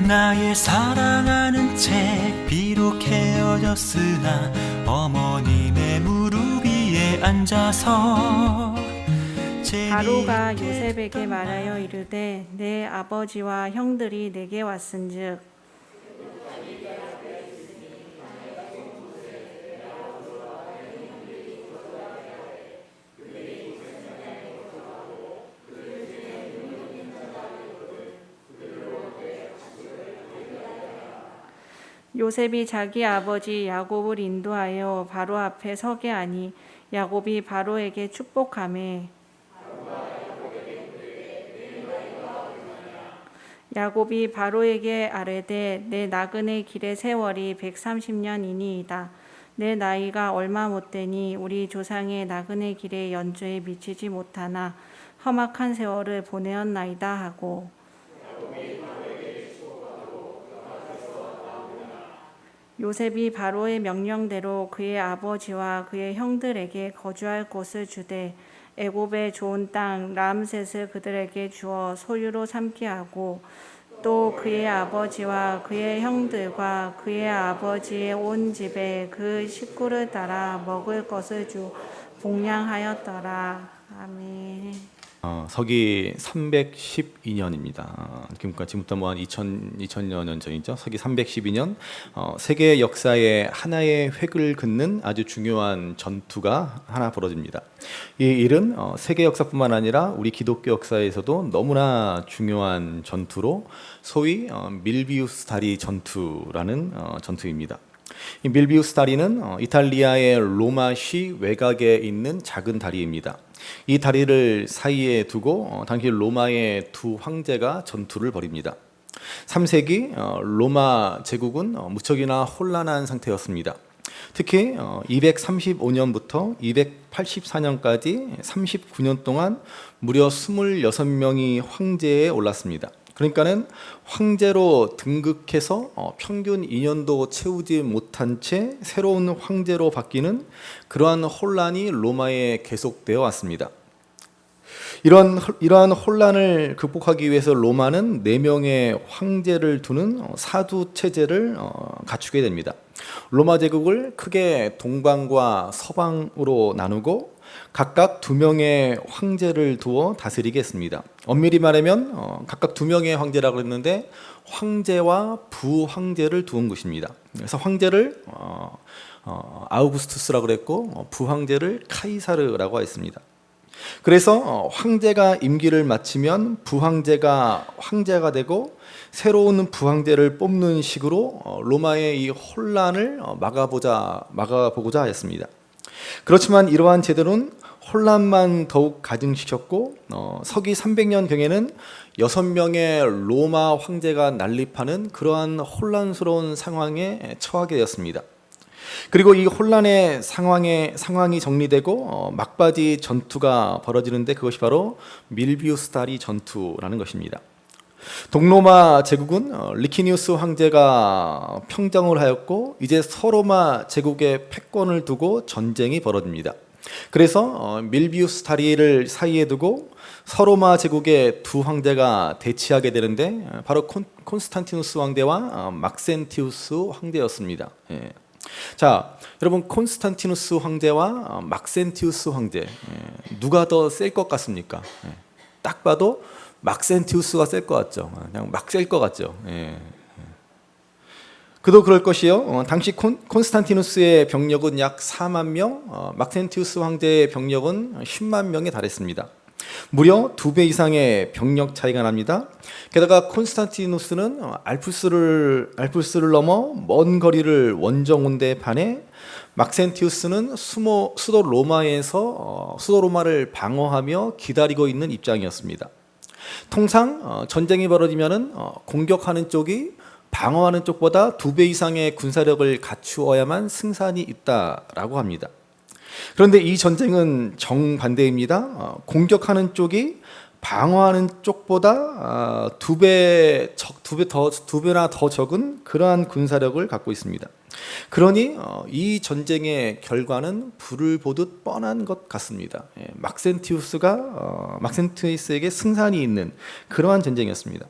나의 사랑하는 책 비록 헤어졌으나 어머님의 무릎 위에 앉아서 바로가 요셉에게 말하여 이르되 내 아버지와 형들이 내게 왔은즉 요셉이 자기 아버지 야곱을 인도하여 바로 앞에 서게 하니 야곱이 바로에게 축복하매 야곱이 바로에게 아뢰되 내 나그네 길의 세월이 130년이니이다. 내 나이가 얼마 못되니 우리 조상의 나그네 길의 연주에 미치지 못하나 험악한 세월을 보내었나이다 하고 요셉이 바로의 명령대로 그의 아버지와 그의 형들에게 거주할 곳을 주되 애굽의 좋은 땅 람셋을 그들에게 주어 소유로 삼게 하고 또 그의 아버지와 그의 형들과 그의 아버지의 온 집에 그 식구를 따라 먹을 것을 주 복량하였더라. 아멘. 서기 312년입니다. 그러니까 지금부터 뭐 한 2000년 전이죠. 서기 312년 세계 역사의 하나의 획을 긋는 아주 중요한 전투가 하나 벌어집니다. 이 일은 세계 역사뿐만 아니라 우리 기독교 역사에서도 너무나 중요한 전투로 소위 밀비우스 다리 전투라는 전투입니다. 이 밀비우스 다리는 이탈리아의 로마시 외곽에 있는 작은 다리입니다. 이 다리를 사이에 두고 당시 로마의 두 황제가 전투를 벌입니다. 3세기 로마 제국은 무척이나 혼란한 상태였습니다. 특히 235년부터 284년까지 39년 동안 무려 26명이 황제에 올랐습니다. 그러니까는 황제로 등극해서 평균 2년도 채우지 못한 채 새로운 황제로 바뀌는 그러한 혼란이 로마에 계속되어 왔습니다. 이러한 혼란을 극복하기 위해서 로마는 4명의 황제를 두는 사두 체제를 갖추게 됩니다. 로마 제국을 크게 동방과 서방으로 나누고 각각 2명의 황제를 두어 다스리게 했습니다. 엄밀히 말하면 각각 2명의 황제라고 했는데 황제와 부황제를 두은 것입니다. 그래서 황제를 아우구스투스라고 그랬고 부황제를 카이사르라고 했습니다. 그래서 황제가 임기를 마치면 부황제가 황제가 되고 새로운 부황제를 뽑는 식으로 로마의 이 혼란을 막아보고자 했습니다. 그렇지만 이러한 제도는 혼란만 더욱 가중시켰고 서기 300년경에는 6명의 로마 황제가 난립하는 그러한 혼란스러운 상황에 처하게 되었습니다. 그리고 이 혼란의 상황이 정리되고 막바지 전투가 벌어지는데 그것이 바로 밀비우스 다리 전투라는 것입니다. 동로마 제국은 리키니우스 황제가 평정을 하였고 이제 서로마 제국의 패권을 두고 전쟁이 벌어집니다. 그래서 밀비우스 다리를 사이에 두고 서로마 제국의 두 황제가 대치하게 되는데 바로 콘스탄티누스 황제와 막센티우스 황제였습니다. 자, 여러분 콘스탄티누스 황제와 막센티우스 황제 누가 더 셀 것 같습니까? 딱 봐도 막센티우스가 셀 것 같죠. 그냥 막 셀 것 같죠. 그도 그럴 것이요. 당시 콘스탄티누스의 병력은 약 4만 명, 막센티우스 황제의 병력은 10만 명에 달했습니다. 무려 2배 이상의 병력 차이가 납니다. 게다가 콘스탄티누스는 알프스를 넘어 먼 거리를 원정 온 데 반해 막센티우스는 수도 로마를 방어하며 기다리고 있는 입장이었습니다. 통상 전쟁이 벌어지면은 공격하는 쪽이 방어하는 쪽보다 2배 이상의 군사력을 갖추어야만 승산이 있다라고 합니다. 그런데 이 전쟁은 정반대입니다. 공격하는 쪽이 방어하는 쪽보다 2배나 더 적은 그러한 군사력을 갖고 있습니다. 그러니 이 전쟁의 결과는 불을 보듯 뻔한 것 같습니다. 막센티우스에게 승산이 있는 그러한 전쟁이었습니다.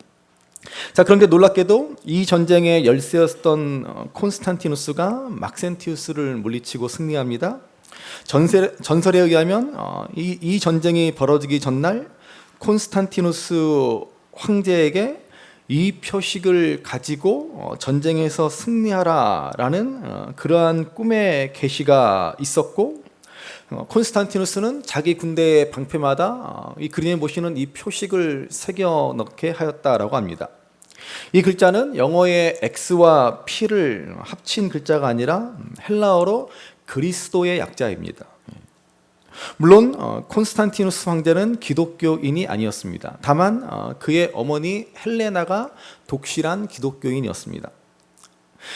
자, 그런데 놀랍게도 이 전쟁의 열세였던 콘스탄티누스가 막센티우스를 물리치고 승리합니다. 전설에 의하면 이 전쟁이 벌어지기 전날 콘스탄티누스 황제에게 이 표식을 가지고 전쟁에서 승리하라라는 그러한 꿈의 계시가 있었고, 콘스탄티누스는 자기 군대의 방패마다 이 그림에 보시는 이 표식을 새겨 넣게 하였다라고 합니다. 이 글자는 영어의 X와 P를 합친 글자가 아니라 헬라어로 그리스도의 약자입니다. 물론 콘스탄티누스 황제는 기독교인이 아니었습니다. 다만 그의 어머니 헬레나가 독실한 기독교인이었습니다.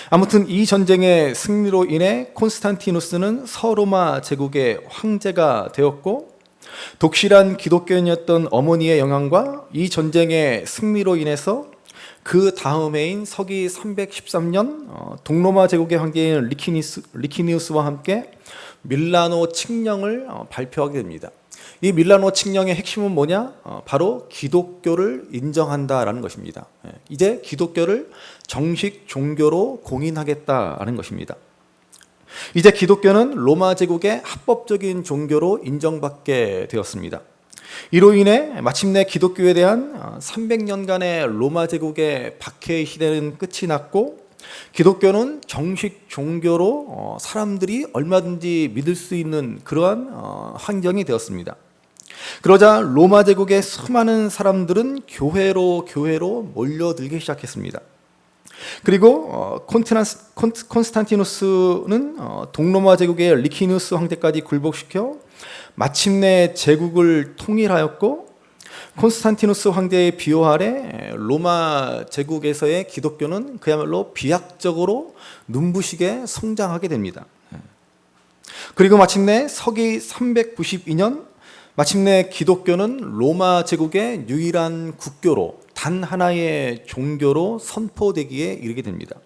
아무튼 이 전쟁의 승리로 인해 콘스탄티누스는 서로마 제국의 황제가 되었고, 독실한 기독교인이었던 어머니의 영향과 이 전쟁의 승리로 인해서 그 다음 해인 서기 313년 동로마 제국의 황제인 리키니우스와 함께 밀라노 칙령을 발표하게 됩니다. 이 밀라노 칙령의 핵심은 뭐냐? 바로 기독교를 인정한다라는 것입니다. 이제 기독교를 정식 종교로 공인하겠다라는 것입니다. 이제 기독교는 로마 제국의 합법적인 종교로 인정받게 되었습니다. 이로 인해 마침내 기독교에 대한 300년간의 로마 제국의 박해의 시대는 끝이 났고, 기독교는 정식 종교로 사람들이 얼마든지 믿을 수 있는 그러한 환경이 되었습니다. 그러자 로마 제국의 수많은 사람들은 교회로 몰려들기 시작했습니다. 그리고 콘스탄티누스는 동로마 제국의 리키누스 황제까지 굴복시켜 마침내 제국을 통일하였고, 콘스탄티누스 황제의 비호 아래 로마 제국에서의 기독교는 그야말로 비약적으로 눈부시게 성장하게 됩니다. 그리고 마침내 서기 392년 마침내 기독교는 로마 제국의 유일한 국교로, 단 하나의 종교로 선포되기에 이르게 됩니다.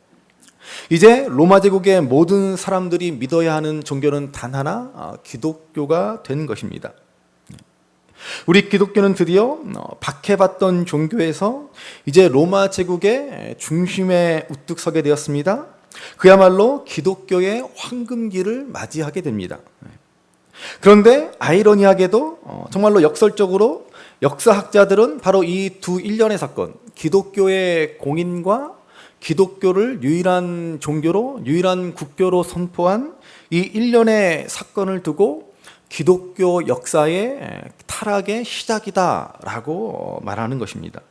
이제 로마 제국의 모든 사람들이 믿어야 하는 종교는 단 하나, 기독교가 된 것입니다. 우리 기독교는 드디어 박해받던 종교에서 이제 로마 제국의 중심에 우뚝 서게 되었습니다. 그야말로 기독교의 황금기를 맞이하게 됩니다. 그런데 아이러니하게도 정말로 역설적으로 역사학자들은 바로 이 두 일련의 사건, 기독교의 공인과 기독교를 유일한 종교로, 유일한 국교로 선포한 이 일련의 사건을 두고 기독교 역사의 타락의 시작이다라고 말하는 것입니다.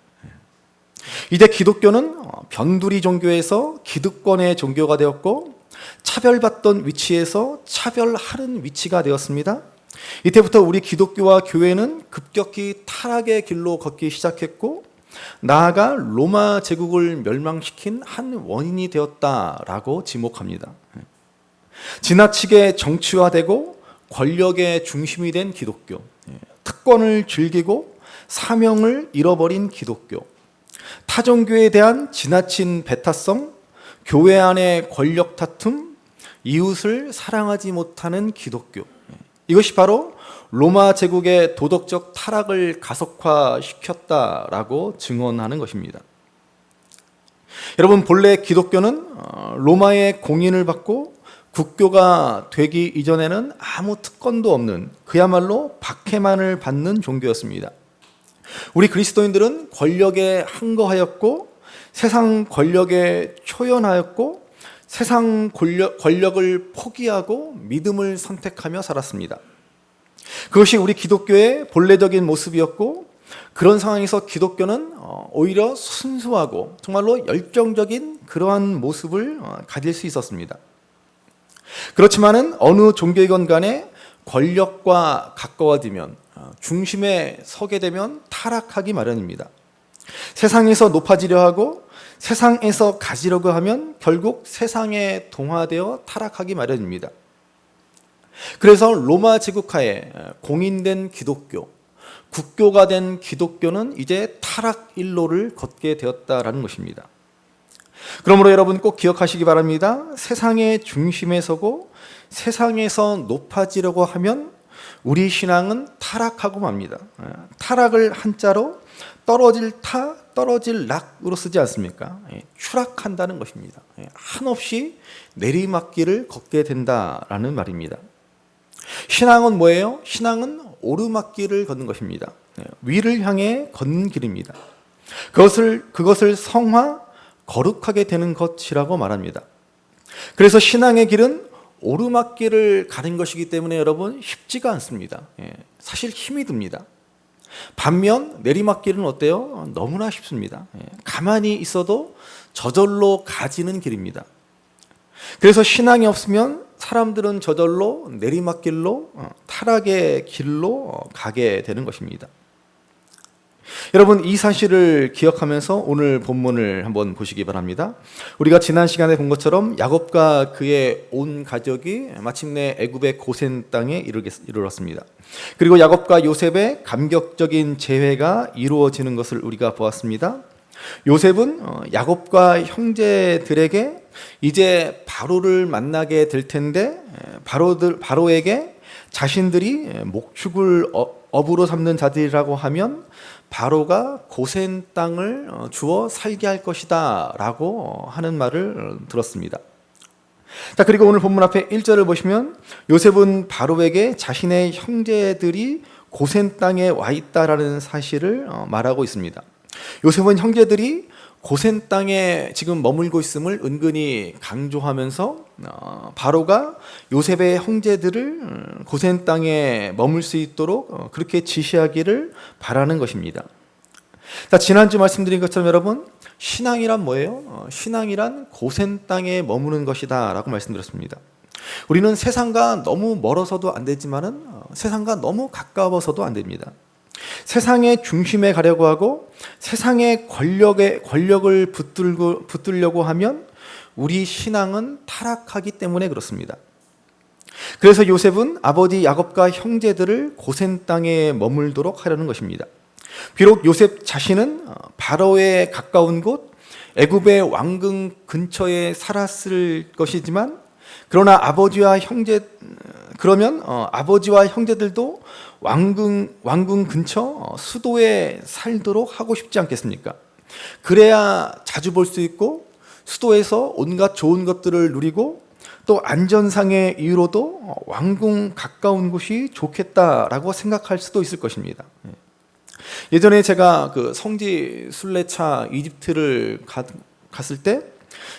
이제 기독교는 변두리 종교에서 기득권의 종교가 되었고, 차별받던 위치에서 차별하는 위치가 되었습니다. 이때부터 우리 기독교와 교회는 급격히 타락의 길로 걷기 시작했고, 나아가 로마 제국을 멸망시킨 한 원인이 되었다라고 지목합니다. 지나치게 정치화되고 권력의 중심이 된 기독교, 특권을 즐기고 사명을 잃어버린 기독교, 타종교에 대한 지나친 배타성, 교회 안의 권력 다툼, 이웃을 사랑하지 못하는 기독교, 이것이 바로 로마 제국의 도덕적 타락을 가속화시켰다라고 증언하는 것입니다. 여러분, 본래 기독교는 로마의 공인을 받고 국교가 되기 이전에는 아무 특권도 없는, 그야말로 박해만을 받는 종교였습니다. 우리 그리스도인들은 권력에 항거하였고, 세상 권력에 초연하였고, 세상 권력을 포기하고 믿음을 선택하며 살았습니다. 그것이 우리 기독교의 본래적인 모습이었고, 그런 상황에서 기독교는 오히려 순수하고 정말로 열정적인 그러한 모습을 가질 수 있었습니다. 그렇지만은 어느 종교이건 간에 권력과 가까워지면, 중심에 서게 되면 타락하기 마련입니다. 세상에서 높아지려 하고 세상에서 가지려고 하면 결국 세상에 동화되어 타락하기 마련입니다. 그래서 로마 제국하에 공인된 기독교, 국교가 된 기독교는 이제 타락 일로를 걷게 되었다라는 것입니다. 그러므로 여러분 꼭 기억하시기 바랍니다. 세상의 중심에 서고 세상에서 높아지려고 하면 우리 신앙은 타락하고 맙니다. 타락을 한자로 떨어질 타, 떨어질 락으로 쓰지 않습니까? 추락한다는 것입니다. 한없이 내리막길을 걷게 된다라는 말입니다. 신앙은 뭐예요? 신앙은 오르막길을 걷는 것입니다. 위를 향해 걷는 길입니다. 그것을 성화, 거룩하게 되는 것이라고 말합니다. 그래서 신앙의 길은 오르막길을 가는 것이기 때문에 여러분 쉽지가 않습니다. 사실 힘이 듭니다. 반면 내리막길은 어때요? 너무나 쉽습니다. 가만히 있어도 저절로 가지는 길입니다. 그래서 신앙이 없으면 사람들은 저절로 내리막길로, 타락의 길로 가게 되는 것입니다. 여러분, 이 사실을 기억하면서 오늘 본문을 한번 보시기 바랍니다. 우리가 지난 시간에 본 것처럼 야곱과 그의 온 가족이 마침내 애굽의 고센 땅에 이르렀습니다. 그리고 야곱과 요셉의 감격적인 재회가 이루어지는 것을 우리가 보았습니다. 요셉은 야곱과 형제들에게 이제 바로를 만나게 될 텐데 바로에게 자신들이 목축을 업으로 삼는 자들이라고 하면 바로가 고센 땅을 주어 살게 할 것이다 라고 하는 말을 들었습니다. 자, 그리고 오늘 본문 앞에 1절을 보시면 요셉은 바로에게 자신의 형제들이 고센 땅에 와 있다라는 사실을 말하고 있습니다. 요셉은 형제들이 고센 땅에 지금 머물고 있음을 은근히 강조하면서 바로가 요셉의 형제들을 고센 땅에 머물 수 있도록 그렇게 지시하기를 바라는 것입니다. 자, 지난주 말씀드린 것처럼 여러분, 신앙이란 뭐예요? 신앙이란 고센 땅에 머무는 것이다 라고 말씀드렸습니다. 우리는 세상과 너무 멀어서도 안 되지만은 세상과 너무 가까워서도 안 됩니다. 세상의 중심에 가려고 하고 세상의 권력을 붙들려고 하면 우리 신앙은 타락하기 때문에 그렇습니다. 그래서 요셉은 아버지 야곱과 형제들을 고센 땅에 머물도록 하려는 것입니다. 비록 요셉 자신은 바로에 가까운 곳 애굽의 왕궁 근처에 살았을 것이지만 그러나 아버지와 형제들도 왕궁 근처 수도에 살도록 하고 싶지 않겠습니까? 그래야 자주 볼 수 있고 수도에서 온갖 좋은 것들을 누리고 또 안전상의 이유로도 왕궁 가까운 곳이 좋겠다라고 생각할 수도 있을 것입니다. 예전에 제가 그 성지 순례차 이집트를 갔을 때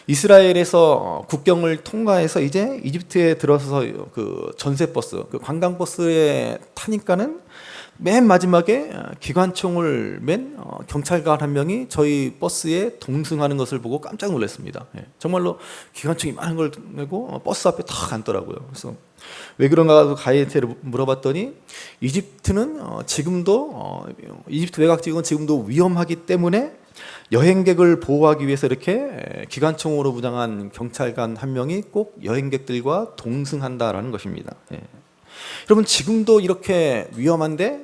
이스라엘에서 국경을 통과해서 이제 이집트에 들어서서 그 전세버스, 그 관광버스에 타니까는 맨 마지막에 기관총을 맨 경찰관 한 명이 저희 버스에 동승하는 것을 보고 깜짝 놀랐습니다. 정말로 기관총이 많은 걸 메고 버스 앞에 탁 앉더라고요. 그래서 왜 그런가 가이드한테 물어봤더니 이집트는 지금도 이집트 외곽 지역은 지금도 위험하기 때문에 여행객을 보호하기 위해서 이렇게 기관총으로 무장한 경찰관 한 명이 꼭 여행객들과 동승한다라는 것입니다. 여러분, 지금도 이렇게 위험한데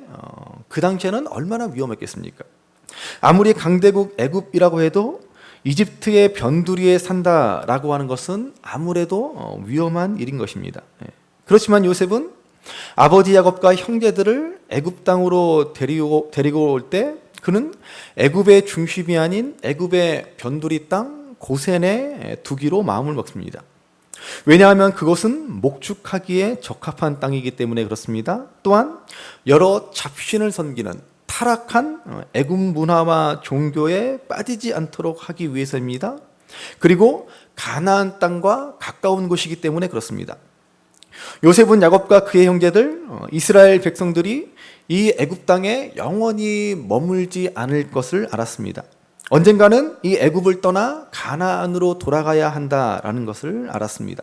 그 당시에는 얼마나 위험했겠습니까? 아무리 강대국 애굽이라고 해도 이집트의 변두리에 산다라고 하는 것은 아무래도 위험한 일인 것입니다. 그렇지만 요셉은 아버지 야곱과 형제들을 애굽 땅으로 데리고 올 때 그는 애굽의 중심이 아닌 애굽의 변두리 땅 고센에 두기로 마음을 먹습니다. 왜냐하면 그것은 목축하기에 적합한 땅이기 때문에 그렇습니다. 또한 여러 잡신을 섬기는 타락한 애굽 문화와 종교에 빠지지 않도록 하기 위해서입니다. 그리고 가나안 땅과 가까운 곳이기 때문에 그렇습니다. 요셉은 야곱과 그의 형제들 이스라엘 백성들이 이 애굽 땅에 영원히 머물지 않을 것을 알았습니다. 언젠가는 이 애굽을 떠나 가나안으로 돌아가야 한다라는 것을 알았습니다.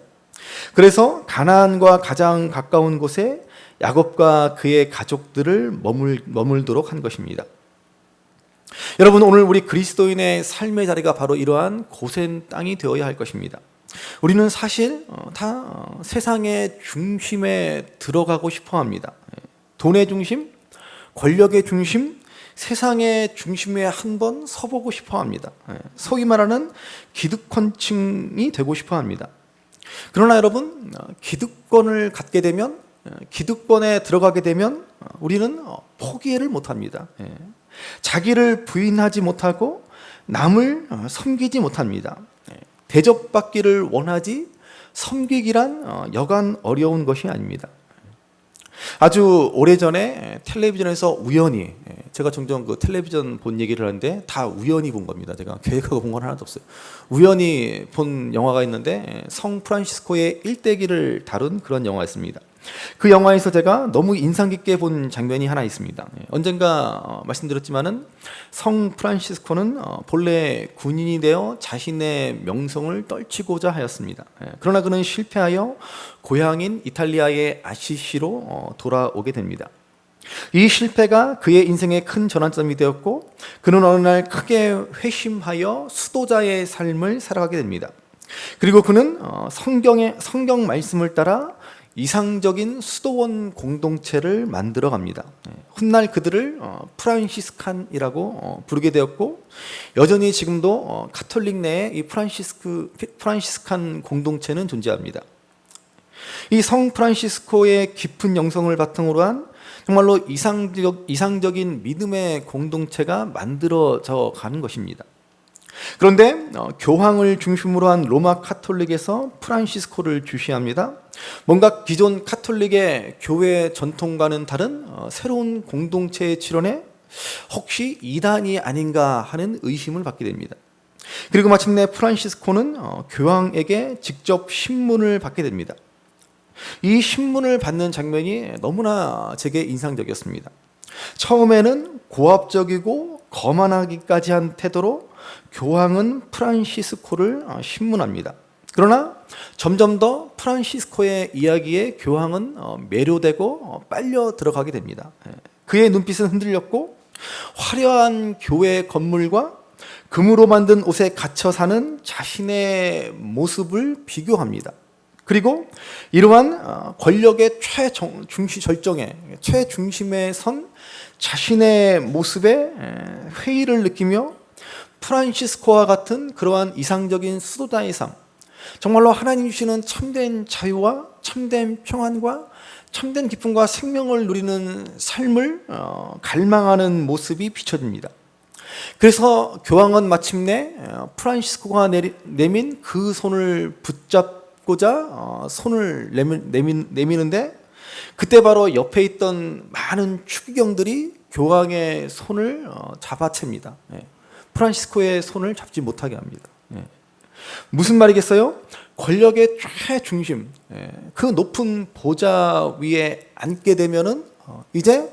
그래서 가나안과 가장 가까운 곳에 야곱과 그의 가족들을 머물도록 한 것입니다. 여러분, 오늘 우리 그리스도인의 삶의 자리가 바로 이러한 고센 땅이 되어야 할 것입니다. 우리는 사실 다 세상의 중심에 들어가고 싶어 합니다. 돈의 중심, 권력의 중심, 세상의 중심에 한번 서보고 싶어 합니다. 소위 말하는 기득권층이 되고 싶어 합니다. 그러나 여러분, 기득권을 갖게 되면, 기득권에 들어가게 되면 우리는 포기를 못 합니다. 자기를 부인하지 못하고 남을 섬기지 못합니다. 대접받기를 원하지 섬기기란 여간 어려운 것이 아닙니다. 아주 오래전에 텔레비전에서 우연히, 제가 종종 그 텔레비전 본 얘기를 하는데 다 우연히 본 겁니다. 제가 계획하고 본 건 하나도 없어요. 우연히 본 영화가 있는데 성 프란시스코의 일대기를 다룬 그런 영화였습니다. 그 영화에서 제가 너무 인상 깊게 본 장면이 하나 있습니다. 언젠가 말씀드렸지만은 성 프란시스코는 본래 군인이 되어 자신의 명성을 떨치고자 하였습니다. 그러나 그는 실패하여 고향인 이탈리아의 아시시로 돌아오게 됩니다. 이 실패가 그의 인생의 큰 전환점이 되었고 그는 어느 날 크게 회심하여 수도자의 삶을 살아가게 됩니다. 그리고 그는 성경 말씀을 따라 이상적인 수도원 공동체를 만들어 갑니다. 훗날 그들을 프란시스칸이라고 부르게 되었고 여전히 지금도 가톨릭 내에 이 프란시스칸 공동체는 존재합니다. 이 성 프란시스코의 깊은 영성을 바탕으로 한 정말로 이상적인 믿음의 공동체가 만들어져 가는 것입니다. 그런데 교황을 중심으로 한 로마 카톨릭에서 프란시스코를 주시합니다. 뭔가 기존 카톨릭의 교회 전통과는 다른 새로운 공동체의 출현에 혹시 이단이 아닌가 하는 의심을 받게 됩니다. 그리고 마침내 프란시스코는 교황에게 직접 신문을 받게 됩니다. 이 신문을 받는 장면이 너무나 제게 인상적이었습니다. 처음에는 고압적이고 거만하기까지 한 태도로 교황은 프란시스코를 신문합니다. 그러나 점점 더 프란시스코의 이야기에 교황은 매료되고 빨려 들어가게 됩니다. 그의 눈빛은 흔들렸고 화려한 교회 건물과 금으로 만든 옷에 갇혀 사는 자신의 모습을 비교합니다. 그리고 이러한 권력의 최중심에 선 자신의 모습에 회의를 느끼며 프란시스코와 같은 그러한 이상적인 수도자의 삶, 정말로 하나님 주시는 참된 자유와 참된 평안과 참된 기쁨과 생명을 누리는 삶을 갈망하는 모습이 비춰집니다. 그래서 교황은 마침내 프란시스코가 내민 그 손을 붙잡고자 손을 내미는데 그때 바로 옆에 있던 많은 추기경들이 교황의 손을 잡아챕니다. 프란시스코의 손을 잡지 못하게 합니다. 무슨 말이겠어요? 권력의 최중심, 그 높은 보좌 위에 앉게 되면은 이제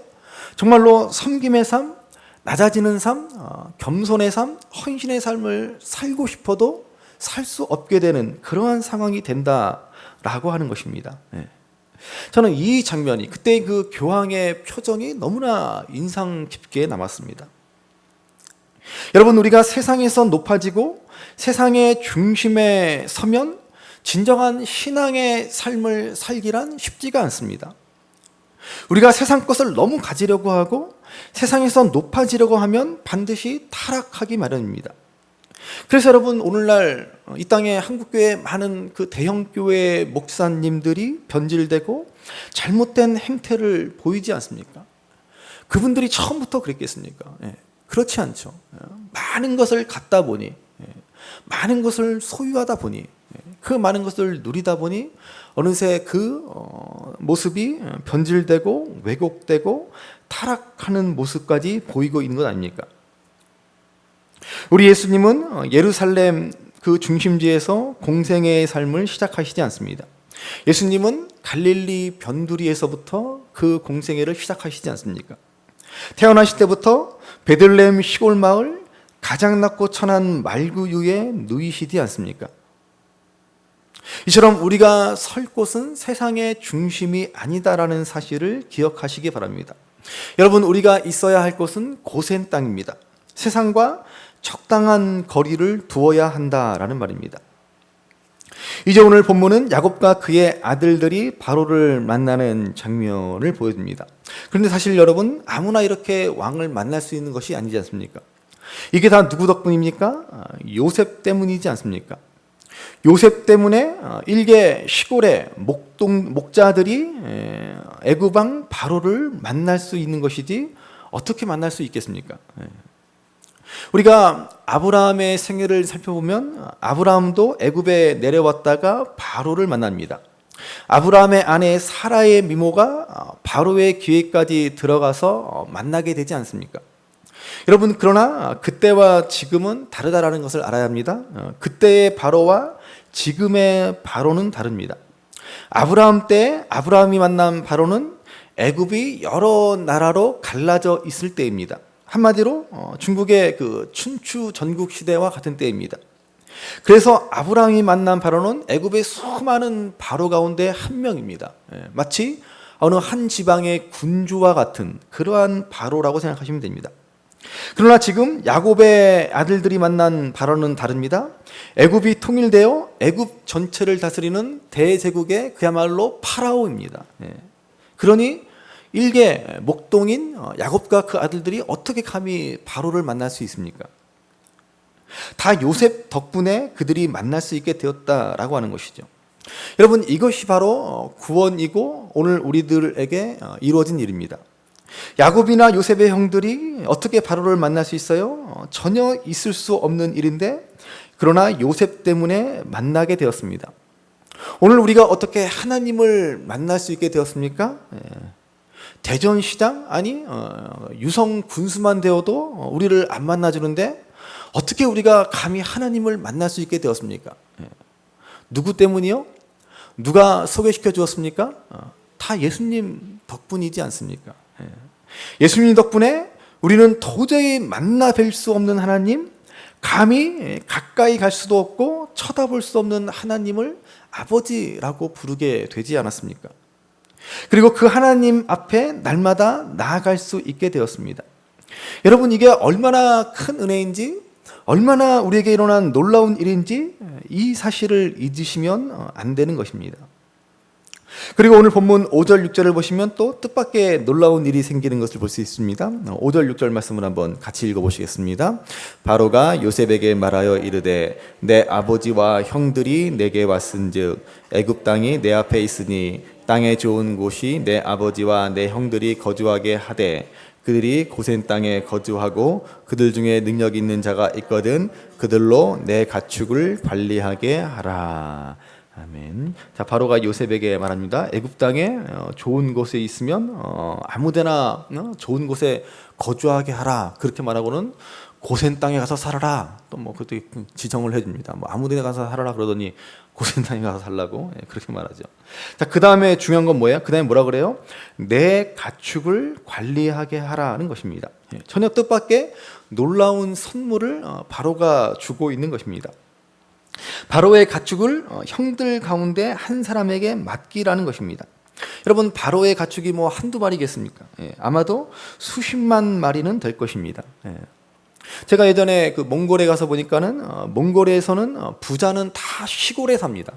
정말로 섬김의 삶, 낮아지는 삶, 겸손의 삶, 헌신의 삶을 살고 싶어도 살 수 없게 되는 그러한 상황이 된다라고 하는 것입니다. 저는 이 장면이, 그때 그 교황의 표정이 너무나 인상 깊게 남았습니다. 여러분, 우리가 세상에서 높아지고 세상의 중심에 서면 진정한 신앙의 삶을 살기란 쉽지가 않습니다. 우리가 세상 것을 너무 가지려고 하고 세상에서 높아지려고 하면 반드시 타락하기 마련입니다. 그래서 여러분, 오늘날 이 땅에 한국교회 많은 그 대형교회 목사님들이 변질되고 잘못된 행태를 보이지 않습니까? 그분들이 처음부터 그랬겠습니까? 그렇지 않죠. 많은 것을 갖다 보니, 많은 것을 소유하다 보니, 그 많은 것을 누리다 보니 어느새 그 모습이 변질되고 왜곡되고 타락하는 모습까지 보이고 있는 것 아닙니까? 우리 예수님은 예루살렘 그 중심지에서 공생애의 삶을 시작하시지 않습니다. 예수님은 갈릴리 변두리에서부터 그 공생애를 시작하시지 않습니까? 태어나실 때부터 베들레헴 시골 마을 가장 낮고 천한 말구유에 누이시지 않습니까? 이처럼 우리가 설 곳은 세상의 중심이 아니다라는 사실을 기억하시기 바랍니다. 여러분, 우리가 있어야 할 곳은 고센 땅입니다. 세상과 적당한 거리를 두어야 한다라는 말입니다. 이제 오늘 본문은 야곱과 그의 아들들이 바로를 만나는 장면을 보여줍니다. 그런데 사실 여러분, 아무나 이렇게 왕을 만날 수 있는 것이 아니지 않습니까? 이게 다 누구 덕분입니까? 요셉 때문이지 않습니까? 요셉 때문에 일개 시골의 목자들이 애굽 왕 바로를 만날 수 있는 것이지 어떻게 만날 수 있겠습니까? 우리가 아브라함의 생애를 살펴보면 아브라함도 애굽에 내려왔다가 바로를 만납니다. 아브라함의 아내 사라의 미모가 바로의 귀에까지 들어가서 만나게 되지 않습니까? 여러분, 그러나 그때와 지금은 다르다라는 것을 알아야 합니다. 그때의 바로와 지금의 바로는 다릅니다. 아브라함 때 아브라함이 만난 바로는 애굽이 여러 나라로 갈라져 있을 때입니다. 한마디로 중국의 그 춘추 전국 시대와 같은 때입니다. 그래서 아브라함이 만난 바로는 애굽의 수많은 바로 가운데 한 명입니다. 마치 어느 한 지방의 군주와 같은 그러한 바로라고 생각하시면 됩니다. 그러나 지금 야곱의 아들들이 만난 바로는 다릅니다. 애굽이 통일되어 애굽 전체를 다스리는 대제국의 그야말로 파라오입니다. 그러니 일개 목동인 야곱과 그 아들들이 어떻게 감히 바로를 만날 수 있습니까? 다 요셉 덕분에 그들이 만날 수 있게 되었다라고 하는 것이죠. 여러분, 이것이 바로 구원이고 오늘 우리들에게 이루어진 일입니다. 야곱이나 요셉의 형들이 어떻게 바로를 만날 수 있어요? 전혀 있을 수 없는 일인데, 그러나 요셉 때문에 만나게 되었습니다. 오늘 우리가 어떻게 하나님을 만날 수 있게 되었습니까? 대전시장? 아니 유성 군수만 되어도 우리를 안 만나주는데 어떻게 우리가 감히 하나님을 만날 수 있게 되었습니까? 누구 때문이요? 누가 소개시켜 주었습니까? 다 예수님 덕분이지 않습니까? 예수님 덕분에 우리는 도저히 만나 뵐 수 없는 하나님, 감히 가까이 갈 수도 없고 쳐다볼 수 없는 하나님을 아버지라고 부르게 되지 않았습니까? 그리고 그 하나님 앞에 날마다 나아갈 수 있게 되었습니다. 여러분, 이게 얼마나 큰 은혜인지, 얼마나 우리에게 일어난 놀라운 일인지 이 사실을 잊으시면 안 되는 것입니다. 그리고 오늘 본문 5절 6절을 보시면 또 뜻밖의 놀라운 일이 생기는 것을 볼 수 있습니다. 5절 6절 말씀을 한번 같이 읽어보시겠습니다. 바로가 요셉에게 말하여 이르되 내 아버지와 형들이 내게 왔은즉 애굽 땅이 내 앞에 있으니 땅에 좋은 곳이 내 아버지와 내 형들이 거주하게 하되 그들이 고센 땅에 거주하고 그들 중에 능력 있는 자가 있거든 그들로 내 가축을 관리하게 하라. 아멘. 자, 바로가 요셉에게 말합니다. 애굽 땅에 좋은 곳에 있으면 아무데나 좋은 곳에 거주하게 하라. 그렇게 말하고는 고센 땅에 가서 살아라. 또 뭐 그때 지정을 해줍니다. 뭐 아무데나 가서 살아라 그러더니 고센 땅에 가서 살라고 그렇게 말하죠. 자, 그 다음에 중요한 건 뭐예요? 그 다음에 뭐라 그래요? 내 가축을 관리하게 하라는 것입니다. 전혀 뜻밖의 놀라운 선물을 바로가 주고 있는 것입니다. 바로의 가축을 형들 가운데 한 사람에게 맡기라는 것입니다. 여러분, 바로의 가축이 뭐 한두 마리겠습니까? 아마도 수십만 마리는 될 것입니다. 제가 예전에 그 몽골에 가서 보니까는 몽골에서는 부자는 다 시골에 삽니다.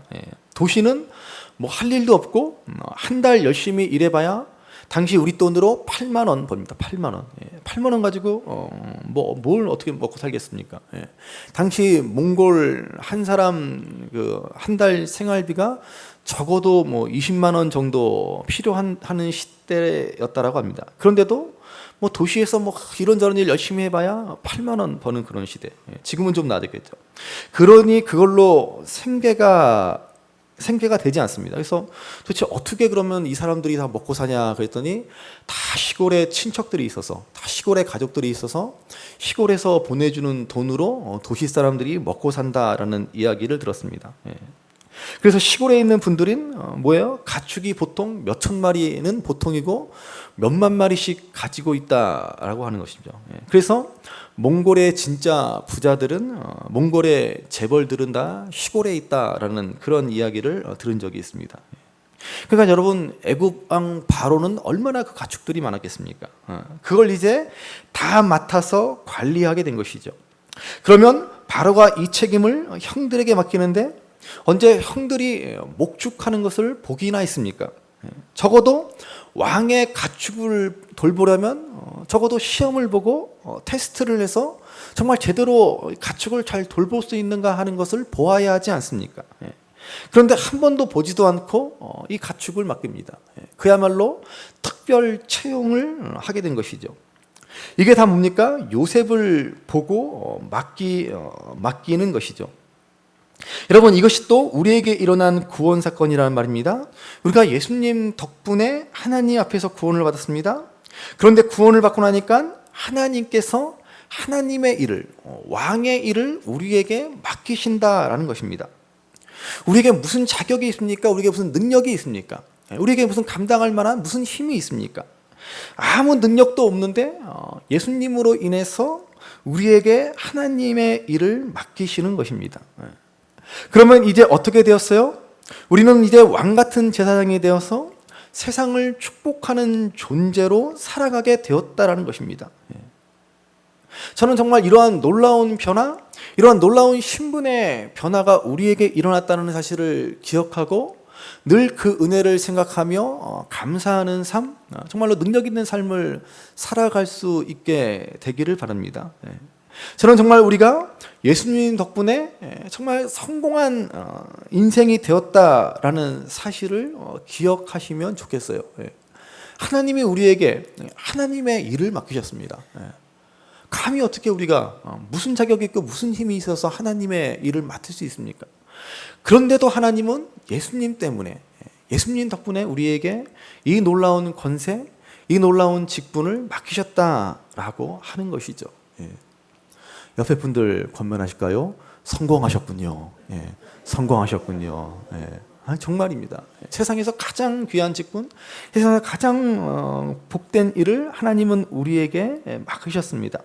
도시는 뭐 할 일도 없고 한 달 열심히 일해봐야 당시 우리 돈으로 8만 원 법니다. 8만 원. 8만 원 가지고 뭘 어떻게 먹고 살겠습니까? 당시 몽골 한 사람 그 한 달 생활비가 적어도 뭐 20만 원 정도 필요한 하는 시대였다라고 합니다. 그런데도 뭐 도시에서 뭐 이런저런 일 열심히 해봐야 8만 원 버는 그런 시대. 지금은 좀 낮았겠죠. 그러니 그걸로 생계가 되지 않습니다. 그래서 도대체 어떻게 그러면 이 사람들이 다 먹고 사냐 그랬더니 다 시골에 친척들이 있어서, 다 시골에 가족들이 있어서 시골에서 보내주는 돈으로 도시 사람들이 먹고 산다라는 이야기를 들었습니다. 그래서 시골에 있는 분들은 뭐예요? 가축이 보통 몇 천 마리는 보통이고 몇만 마리씩 가지고 있다라고 하는 것이죠. 그래서 몽골의 진짜 부자들은, 몽골의 재벌들은 다 시골에 있다라는 그런 이야기를 들은 적이 있습니다. 그러니까 여러분, 애굽 왕 바로는 얼마나 그 가축들이 많았겠습니까? 그걸 이제 다 맡아서 관리하게 된 것이죠. 그러면 바로가 이 책임을 형들에게 맡기는데 언제 형들이 목축하는 것을 보기나 했습니까? 적어도 왕의 가축을 돌보려면 적어도 시험을 보고 테스트를 해서 정말 제대로 가축을 잘 돌볼 수 있는가 하는 것을 보아야 하지 않습니까? 그런데 한 번도 보지도 않고 이 가축을 맡깁니다. 그야말로 특별 채용을 하게 된 것이죠. 이게 다 뭡니까? 요셉을 보고 맡기는 것이죠. 여러분, 이것이 또 우리에게 일어난 구원 사건이라는 말입니다. 우리가 예수님 덕분에 하나님 앞에서 구원을 받았습니다. 그런데 구원을 받고 나니까 하나님께서 하나님의 일을, 왕의 일을 우리에게 맡기신다라는 것입니다. 우리에게 무슨 자격이 있습니까? 우리에게 무슨 능력이 있습니까? 우리에게 무슨 감당할 만한 무슨 힘이 있습니까? 아무 능력도 없는데 예수님으로 인해서 우리에게 하나님의 일을 맡기시는 것입니다. 그러면 이제 어떻게 되었어요? 우리는 이제 왕 같은 제사장이 되어서 세상을 축복하는 존재로 살아가게 되었다라는 것입니다. 저는 정말 이러한 놀라운 변화, 이러한 놀라운 신분의 변화가 우리에게 일어났다는 사실을 기억하고 늘 그 은혜를 생각하며 감사하는 삶, 정말로 능력 있는 삶을 살아갈 수 있게 되기를 바랍니다. 저는 정말 우리가 예수님 덕분에 정말 성공한 인생이 되었다라는 사실을 기억하시면 좋겠어요. 하나님이 우리에게 하나님의 일을 맡기셨습니다. 감히 어떻게 우리가 무슨 자격이 있고 무슨 힘이 있어서 하나님의 일을 맡을 수 있습니까? 그런데도 하나님은 예수님 때문에, 예수님 덕분에 우리에게 이 놀라운 권세, 이 놀라운 직분을 맡기셨다라고 하는 것이죠. 옆에 분들 권면하실까요? 성공하셨군요. 성공하셨군요. 정말입니다. 세상에서 가장 귀한 직분, 세상에서 가장 복된 일을 하나님은 우리에게 맡기셨습니다.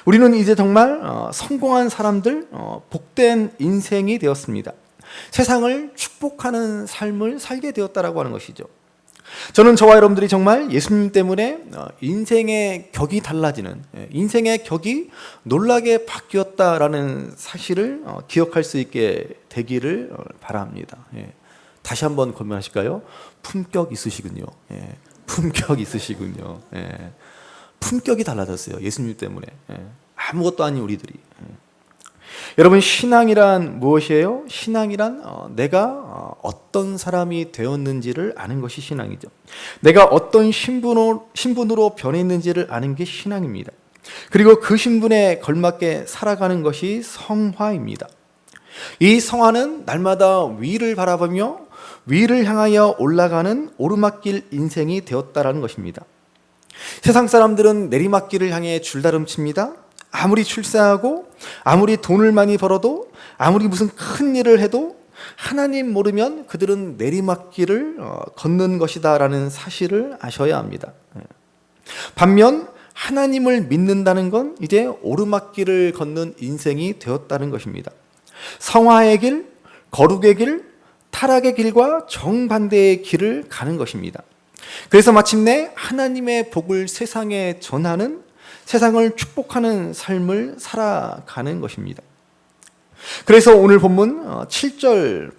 우리는 이제 정말 성공한 사람들, 복된 인생이 되었습니다. 세상을 축복하는 삶을 살게 되었다라고 하는 것이죠. 저는 저와 여러분들이 정말 예수님 때문에 인생의 격이 달라지는, 인생의 격이 놀라게 바뀌었다라는 사실을 기억할 수 있게 되기를 바랍니다. 다시 한번 권면하실까요? 품격 있으시군요. 품격 있으시군요. 품격이 달라졌어요. 예수님 때문에. 아무것도 아닌 우리들이. 여러분, 신앙이란 무엇이에요? 신앙이란 내가 어떤 사람이 되었는지를 아는 것이 신앙이죠. 내가 어떤 신분으로 변했는지를 아는 게 신앙입니다. 그리고 그 신분에 걸맞게 살아가는 것이 성화입니다. 이 성화는 날마다 위를 바라보며 위를 향하여 올라가는 오르막길 인생이 되었다라는 것입니다. 세상 사람들은 내리막길을 향해 줄다름칩니다. 아무리 출세하고 아무리 돈을 많이 벌어도 아무리 무슨 큰 일을 해도 하나님 모르면 그들은 내리막길을 걷는 것이다라는 사실을 아셔야 합니다. 반면 하나님을 믿는다는 건 이제 오르막길을 걷는 인생이 되었다는 것입니다. 성화의 길, 거룩의 길, 타락의 길과 정반대의 길을 가는 것입니다. 그래서 마침내 하나님의 복을 세상에 전하는, 세상을 축복하는 삶을 살아가는 것입니다. 그래서 오늘 본문 7절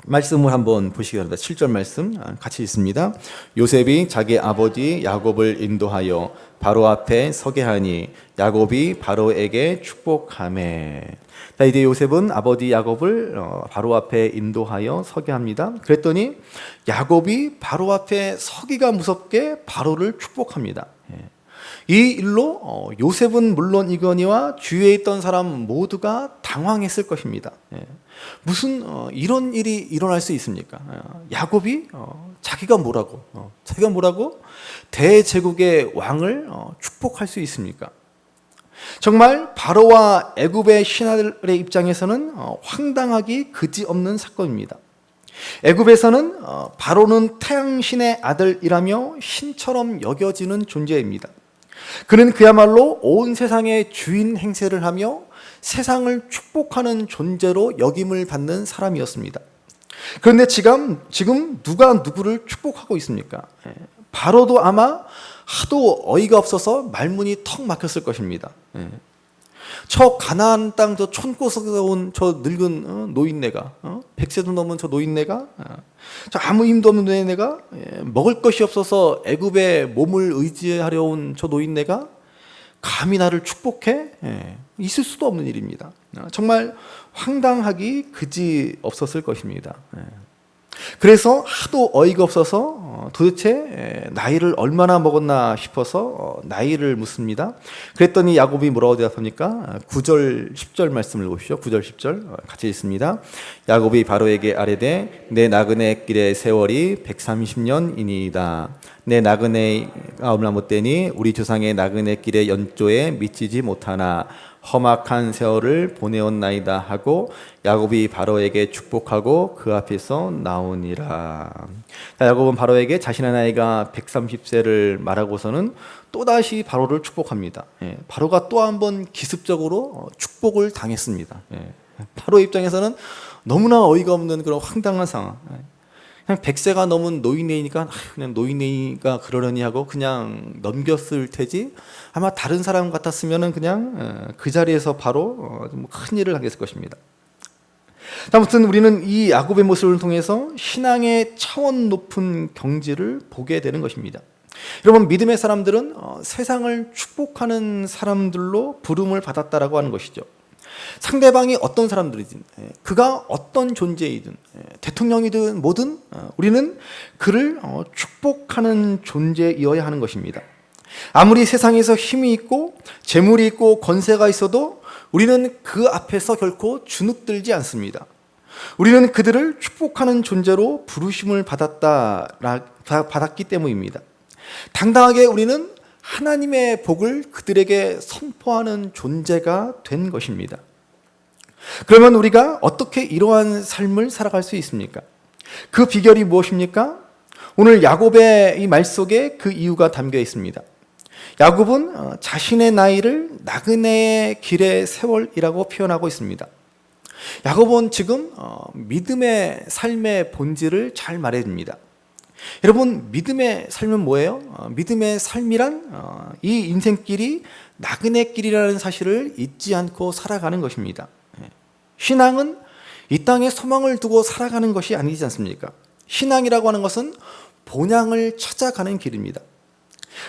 말씀을 한번 보시기 바랍니다. 7절 말씀 같이 읽습니다. 요셉이 자기 아버지 야곱을 인도하여 바로 앞에 서게 하니 야곱이 바로에게 축복하매. 이제 요셉은 아버지 야곱을 바로 앞에 인도하여 서게 합니다. 그랬더니 야곱이 바로 앞에 서기가 무섭게 바로를 축복합니다. 이 일로 요셉은 물론이거니와 주위에 있던 사람 모두가 당황했을 것입니다. 무슨 이런 일이 일어날 수 있습니까? 야곱이 자기가 뭐라고 대제국의 왕을 축복할 수 있습니까? 정말 바로와 애굽의 신하들의 입장에서는 황당하기 그지없는 사건입니다. 애굽에서는 바로는 태양신의 아들이라며 신처럼 여겨지는 존재입니다. 그는 그야말로 온 세상의 주인 행세를 하며 세상을 축복하는 존재로 역임을 받는 사람이었습니다. 그런데 지금 누가 누구를 축복하고 있습니까? 바로도 아마 하도 어이가 없어서 말문이 턱 막혔을 것입니다. 저 가나안 땅 저 촌곳에서 온 저 늙은 노인네가, 100세도 넘은 저 노인네가, 저 아무 힘도 없는 노인네가, 먹을 것이 없어서 애굽에 몸을 의지하려 온 저 노인네가 감히 나를 축복해? 있을 수도 없는 일입니다. 정말 황당하기 그지 없었을 것입니다. 그래서 하도 어이가 없어서 도대체 나이를 얼마나 먹었나 싶어서 나이를 묻습니다. 그랬더니 야곱이 뭐라고 대답합니까? 9절 10절 말씀을 보십시오. 9절 10절 같이 읽습니다. 야곱이 바로에게 아뢰되 내 나그네 길의 세월이 130년이니이다. 내 나그네가 얼마 못되니 우리 조상의 나그네 길의 연조에 미치지 못하나 험악한 세월을 보내었나이다 하고 야곱이 바로에게 축복하고 그 앞에서 나오니라. 야곱은 바로에게 자신의 나이가 130세를 말하고서는 또다시 바로를 축복합니다. 바로가 또 한 번 기습적으로 축복을 당했습니다. 바로 입장에서는 너무나 어이가 없는 그런 황당한 상황. 그냥 100세가 넘은 노인네이니까 그냥 노인네이가 그러려니 하고 그냥 넘겼을 테지, 아마 다른 사람 같았으면 그냥 그 자리에서 바로 큰 일을 하게 했을 것입니다. 아무튼 우리는 이 야곱의 모습을 통해서 신앙의 차원 높은 경지를 보게 되는 것입니다. 여러분, 믿음의 사람들은 세상을 축복하는 사람들로 부름을 받았다라고 하는 것이죠. 상대방이 어떤 사람들이든, 그가 어떤 존재이든, 대통령이든 뭐든 우리는 그를 축복하는 존재이어야 하는 것입니다. 아무리 세상에서 힘이 있고 재물이 있고 권세가 있어도 우리는 그 앞에서 결코 주눅들지 않습니다. 우리는 그들을 축복하는 존재로 부르심을 받았기 때문입니다. 당당하게 우리는 하나님의 복을 그들에게 선포하는 존재가 된 것입니다. 그러면 우리가 어떻게 이러한 삶을 살아갈 수 있습니까? 그 비결이 무엇입니까? 오늘 야곱의 이 말 속에 그 이유가 담겨 있습니다. 야곱은 자신의 나이를 나그네의 길의 세월이라고 표현하고 있습니다. 야곱은 지금 믿음의 삶의 본질을 잘 말해줍니다. 여러분, 믿음의 삶은 뭐예요? 믿음의 삶이란 이 인생길이 나그네길이라는 사실을 잊지 않고 살아가는 것입니다. 신앙은 이 땅에 소망을 두고 살아가는 것이 아니지 않습니까? 신앙이라고 하는 것은 본향을 찾아가는 길입니다.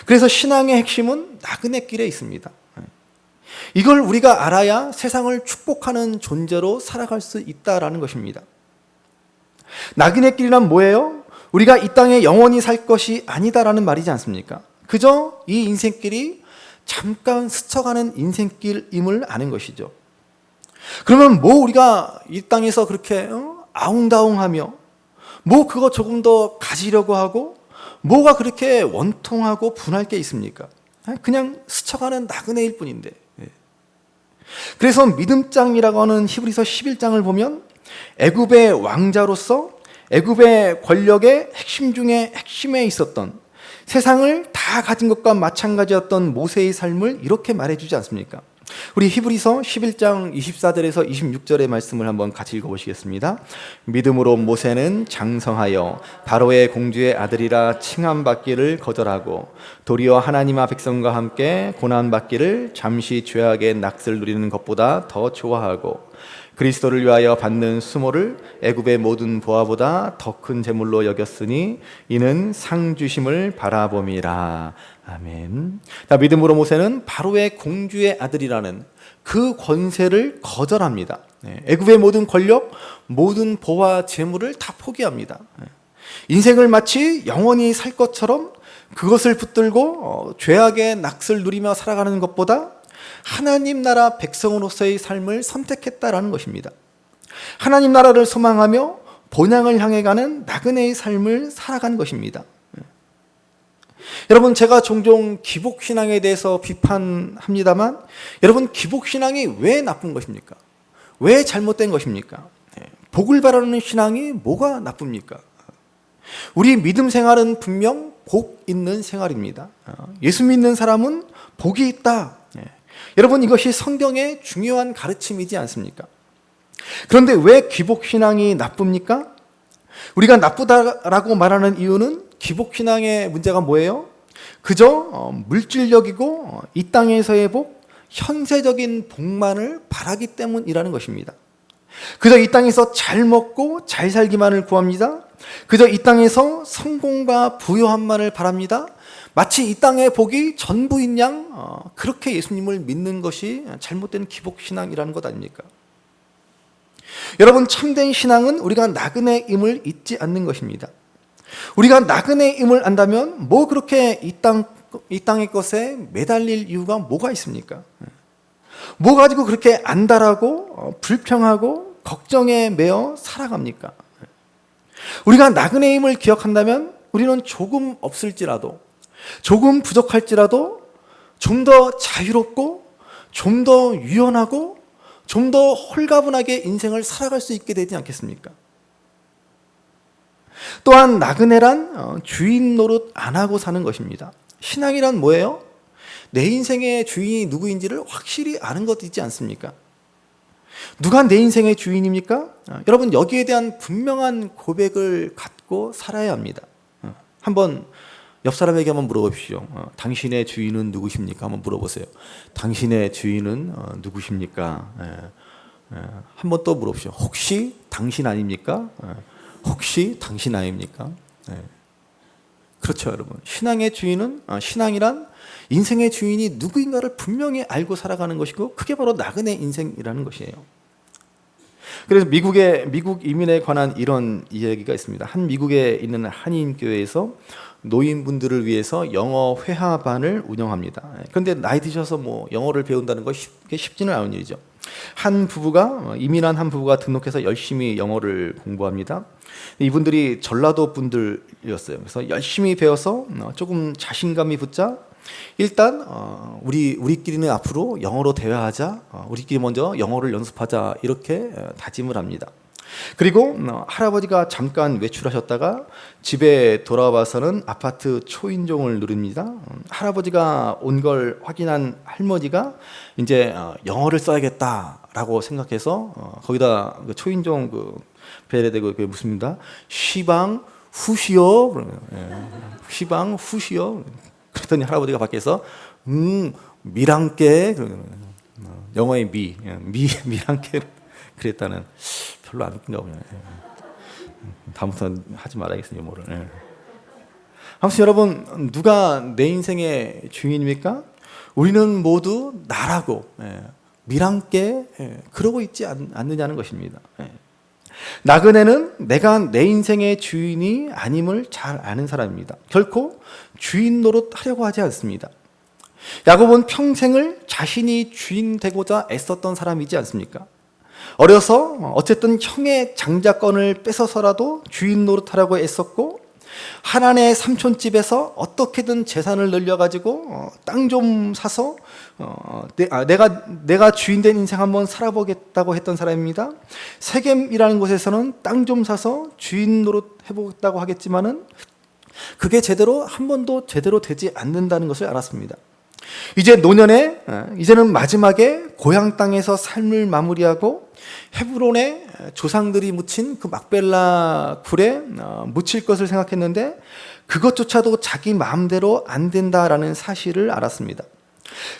그래서 신앙의 핵심은 나그네길에 있습니다. 이걸 우리가 알아야 세상을 축복하는 존재로 살아갈 수 있다라는 것입니다. 나그네길이란 뭐예요? 우리가 이 땅에 영원히 살 것이 아니다라는 말이지 않습니까? 그저 이 인생길이 잠깐 스쳐가는 인생길임을 아는 것이죠. 그러면 뭐 우리가 이 땅에서 그렇게 아웅다웅하며 뭐 그거 조금 더 가지려고 하고 뭐가 그렇게 원통하고 분할 게 있습니까? 그냥 스쳐가는 나그네일 뿐인데. 그래서 믿음장이라고 하는 히브리서 11장을 보면 애굽의 왕자로서 애굽의 권력의 핵심 중에 핵심에 있었던, 세상을 다 가진 것과 마찬가지였던 모세의 삶을 이렇게 말해주지 않습니까? 우리 히브리서 11장 24절에서 26절의 말씀을 한번 같이 읽어보시겠습니다. 믿음으로 모세는 장성하여 바로의 공주의 아들이라 칭함받기를 거절하고 도리어 하나님과 백성과 함께 고난받기를 잠시 죄악의 낙을 누리는 것보다 더 좋아하고 그리스도를 위하여 받는 수모를 애굽의 모든 보화보다 더 큰 재물로 여겼으니 이는 상 주심을 바라봄이라. 아멘. 자, 믿음으로 모세는 바로의 공주의 아들이라는 그 권세를 거절합니다. 애굽의 모든 권력, 모든 보화, 재물을 다 포기합니다. 인생을 마치 영원히 살 것처럼 그것을 붙들고 죄악의 낙을 누리며 살아가는 것보다 하나님 나라 백성으로서의 삶을 선택했다라는 것입니다. 하나님 나라를 소망하며 본향을 향해 가는 나그네의 삶을 살아간 것입니다. 여러분, 제가 종종 기복신앙에 대해서 비판합니다만, 여러분, 기복신앙이 왜 나쁜 것입니까? 왜 잘못된 것입니까? 복을 바라는 신앙이 뭐가 나쁩니까? 우리 믿음 생활은 분명 복 있는 생활입니다. 예수 믿는 사람은 복이 있다. 여러분, 이것이 성경의 중요한 가르침이지 않습니까? 그런데 왜 기복신앙이 나쁩니까? 우리가 나쁘다라고 말하는 이유는 기복신앙의 문제가 뭐예요? 그저 물질력이고 이 땅에서의 복, 현세적인 복만을 바라기 때문이라는 것입니다. 그저 이 땅에서 잘 먹고 잘 살기만을 구합니다. 그저 이 땅에서 성공과 부요함만을 바랍니다. 마치 이 땅의 복이 전부인 양 그렇게 예수님을 믿는 것이 잘못된 기복신앙이라는 것 아닙니까? 여러분, 참된 신앙은 우리가 나그네임을 잊지 않는 것입니다. 우리가 나그네임을 안다면 뭐 그렇게 이 땅의 것에 매달릴 이유가 뭐가 있습니까? 뭐 가지고 그렇게 안달하고 불평하고 걱정에 매여 살아갑니까? 우리가 나그네임을 기억한다면 우리는 조금 없을지라도, 조금 부족할지라도 좀 더 자유롭고 좀 더 유연하고 좀 더 홀가분하게 인생을 살아갈 수 있게 되지 않겠습니까? 또한 나그네란 주인 노릇 안 하고 사는 것입니다. 신앙이란 뭐예요? 내 인생의 주인이 누구인지를 확실히 아는 것이지 않습니까? 누가 내 인생의 주인입니까? 여러분, 여기에 대한 분명한 고백을 갖고 살아야 합니다. 한번 옆 사람에게 한번 물어보십시오. 당신의 주인은 누구십니까? 한번 물어보세요. 당신의 주인은 누구십니까? 한번 또 물어보십시오. 혹시 당신 아닙니까? 혹시 당신 아닙니까? 그렇죠, 여러분. 신앙의 주인은, 신앙이란 인생의 주인이 누구인가를 분명히 알고 살아가는 것이고, 그게 바로 나그네 인생이라는 것이에요. 그래서 미국 이민에 관한 이런 이야기가 있습니다. 한 미국에 있는 한인 교회에서 노인분들을 위해서 영어 회화반을 운영합니다. 그런데 나이 드셔서 뭐 영어를 배운다는 거 쉽지는 않은 일이죠. 이민한 한 부부가 등록해서 열심히 영어를 공부합니다. 이분들이 전라도 분들이었어요. 그래서 열심히 배워서 조금 자신감이 붙자 일단 우리끼리는 앞으로 영어로 대화하자, 우리끼리 먼저 영어를 연습하자, 이렇게 다짐을 합니다. 그리고 할아버지가 잠깐 외출하셨다가 집에 돌아와서는 아파트 초인종을 누릅니다. 할아버지가 온 걸 확인한 할머니가 이제 영어를 써야겠다라고 생각해서 거기다 그 초인종 그 벨에 대고 그게 무슨입니다. 시방 후시오, 시방 후시오. 그랬더니 할아버지가 밖에서 미랑께, 영어의 미랑께 그랬다는, 별로 안 웃긴가 보네요. 다음부터는 하지 말아야겠어요, 영어를. 아무튼 여러분, 누가 내 인생의 주인입니까? 우리는 모두 나라고 미랑께 그러고 있지 않느냐는 것입니다. 나그네는 내가 내 인생의 주인이 아님을 잘 아는 사람입니다. 결코 주인 노릇 하려고 하지 않습니다. 야곱은 평생을 자신이 주인 되고자 애썼던 사람이지 않습니까? 어려서 어쨌든 형의 장자권을 뺏어서라도 주인 노릇하려고 애썼고, 하나님의 삼촌집에서 어떻게든 재산을 늘려가지고 땅 좀 사서 내가 주인된 인생 한번 살아보겠다고 했던 사람입니다. 세겜이라는 곳에서는 땅 좀 사서 주인 노릇 해보겠다고 하겠지만은 그게 한 번도 제대로 되지 않는다는 것을 알았습니다. 이제 노년에, 이제는 마지막에 고향 땅에서 삶을 마무리하고 헤브론에 조상들이 묻힌 그 막벨라 굴에 묻힐 것을 생각했는데 그것조차도 자기 마음대로 안 된다라는 사실을 알았습니다.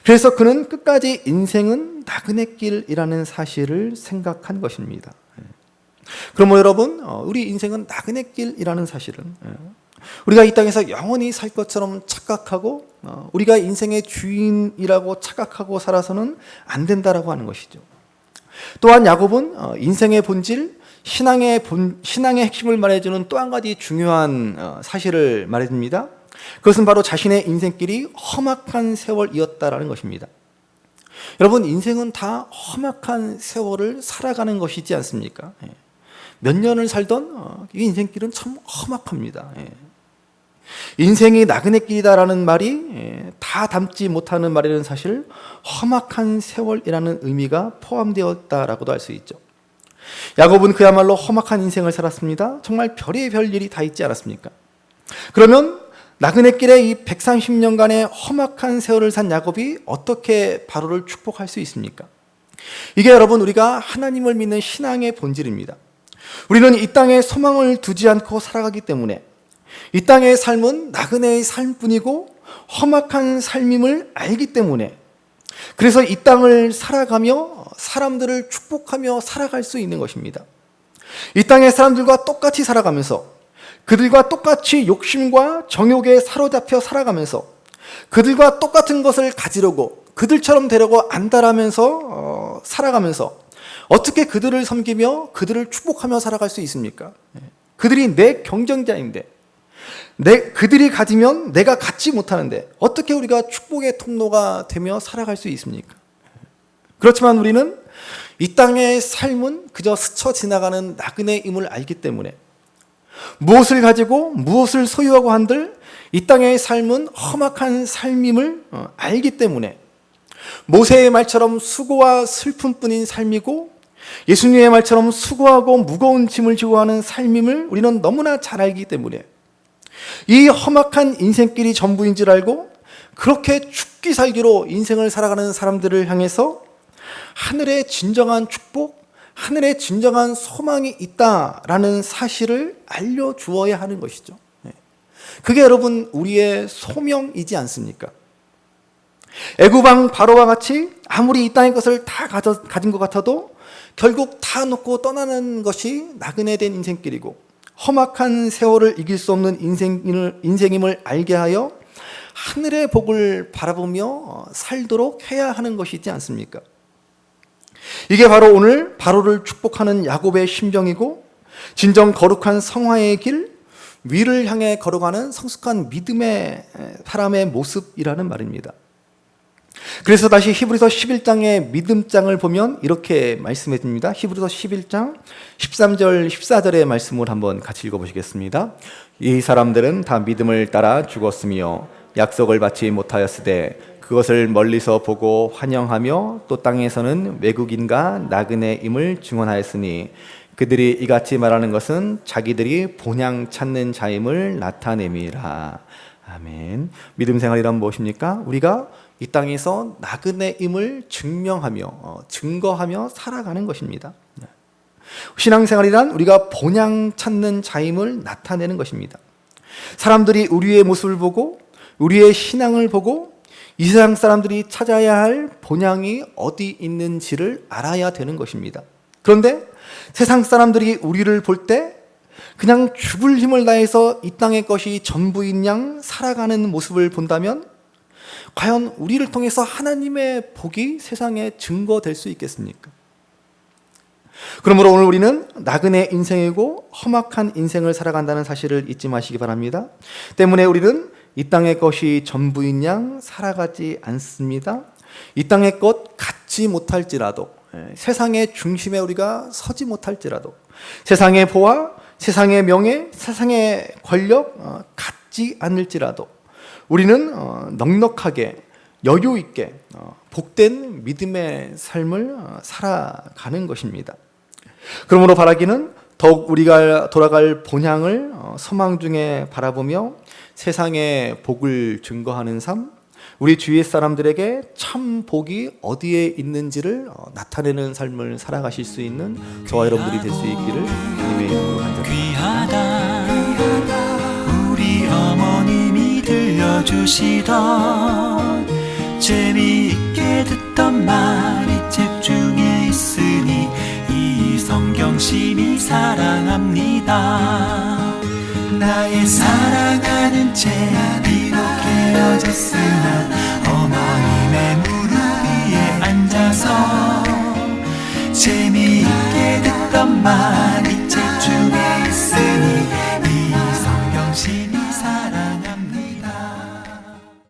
그래서 그는 끝까지 인생은 나그네 길이라는 사실을 생각한 것입니다. 그러면 여러분, 우리 인생은 나그네 길이라는 사실은 우리가 이 땅에서 영원히 살 것처럼 착각하고 우리가 인생의 주인이라고 착각하고 살아서는 안 된다라고 하는 것이죠. 또한 야곱은 인생의 본질, 신앙의 핵심을 말해주는 또 한 가지 중요한 사실을 말해줍니다. 그것은 바로 자신의 인생길이 험악한 세월이었다라는 것입니다. 여러분, 인생은 다 험악한 세월을 살아가는 것이지 않습니까? 몇 년을 살던 이 인생길은 참 험악합니다. 인생이 나그네 길이다라는 말이 다 담지 못하는 말이라는 사실, 험악한 세월이라는 의미가 포함되었다라고도 할 수 있죠. 야곱은 그야말로 험악한 인생을 살았습니다. 정말 별의별 일이 다 있지 않았습니까? 그러면 나그네 길에 이 130년간의 험악한 세월을 산 야곱이 어떻게 바로를 축복할 수 있습니까? 이게 여러분, 우리가 하나님을 믿는 신앙의 본질입니다. 우리는 이 땅에 소망을 두지 않고 살아가기 때문에 이 땅의 삶은 나그네의 삶뿐이고 험악한 삶임을 알기 때문에, 그래서 이 땅을 살아가며 사람들을 축복하며 살아갈 수 있는 것입니다. 이 땅의 사람들과 똑같이 살아가면서, 그들과 똑같이 욕심과 정욕에 사로잡혀 살아가면서, 그들과 똑같은 것을 가지려고 그들처럼 되려고 안달하면서 살아가면서 어떻게 그들을 섬기며 그들을 축복하며 살아갈 수 있습니까? 그들이 내 경쟁자인데, 그들이 가지면 내가 갖지 못하는데 어떻게 우리가 축복의 통로가 되며 살아갈 수 있습니까? 그렇지만 우리는 이 땅의 삶은 그저 스쳐 지나가는 나그네임을 알기 때문에, 무엇을 가지고 무엇을 소유하고 한들 이 땅의 삶은 험악한 삶임을 알기 때문에, 모세의 말처럼 수고와 슬픔뿐인 삶이고 예수님의 말처럼 수고하고 무거운 짐을 지고 하는 삶임을 우리는 너무나 잘 알기 때문에, 이 험악한 인생길이 전부인 줄 알고 그렇게 죽기 살기로 인생을 살아가는 사람들을 향해서 하늘의 진정한 축복, 하늘의 진정한 소망이 있다라는 사실을 알려주어야 하는 것이죠. 그게 여러분 우리의 소명이지 않습니까? 애굽 왕 바로와 같이 아무리 이 땅의 것을 다 가진 것 같아도 결국 다 놓고 떠나는 것이 나그네된 인생길이고, 험악한 세월을 이길 수 없는 인생임을 알게 하여 하늘의 복을 바라보며 살도록 해야 하는 것이지 않습니까? 이게 바로 오늘 바로를 축복하는 야곱의 심정이고, 진정 거룩한 성화의 길, 위를 향해 걸어가는 성숙한 믿음의 사람의 모습이라는 말입니다. 그래서 다시 히브리서 11장의 믿음장을 보면 이렇게 말씀해 줍니다. 히브리서 11장 13절 14절의 말씀을 한번 같이 읽어보시겠습니다. 이 사람들은 다 믿음을 따라 죽었으며 약속을 받지 못하였으되 그것을 멀리서 보고 환영하며 또 땅에서는 외국인과 나그네임을 증언하였으니 그들이 이같이 말하는 것은 자기들이 본향 찾는 자임을 나타냄이라. 아멘. 믿음 생활이란 무엇입니까? 우리가 이 땅에서 나그네임을 증명하며 증거하며 살아가는 것입니다. 신앙생활이란 우리가 본향 찾는 자임을 나타내는 것입니다. 사람들이 우리의 모습을 보고 우리의 신앙을 보고 이 세상 사람들이 찾아야 할 본향이 어디 있는지를 알아야 되는 것입니다. 그런데 세상 사람들이 우리를 볼 때 그냥 죽을 힘을 다해서 이 땅의 것이 전부인 양 살아가는 모습을 본다면 과연 우리를 통해서 하나님의 복이 세상에 증거될 수 있겠습니까? 그러므로 오늘 우리는 나그네 인생이고 험악한 인생을 살아간다는 사실을 잊지 마시기 바랍니다. 때문에 우리는 이 땅의 것이 전부인 양 살아가지 않습니다. 이 땅의 것 갖지 못할지라도, 세상의 중심에 우리가 서지 못할지라도, 세상의 보화, 세상의 명예, 세상의 권력 갖지 않을지라도 우리는 넉넉하게 여유 있게 복된 믿음의 삶을 살아가는 것입니다. 그러므로 바라기는 더욱 우리가 돌아갈 본향을 소망 중에 바라보며 세상의 복을 증거하는 삶, 우리 주위의 사람들에게 참 복이 어디에 있는지를 나타내는 삶을 살아가실 수 있는 저와 여러분들이 될 수 있기를 주님의 이름으로 간절합니다. 우리 어머님이 들려주시던 재미있게 듣던 말이 책 중에 있으니 이 성경심이 사랑합니다. 나의 사랑하는 책 비록 헤어졌으나 어머님의 무릎 위에 앉아서 재미있게 듣던 말이 책 중에 있으니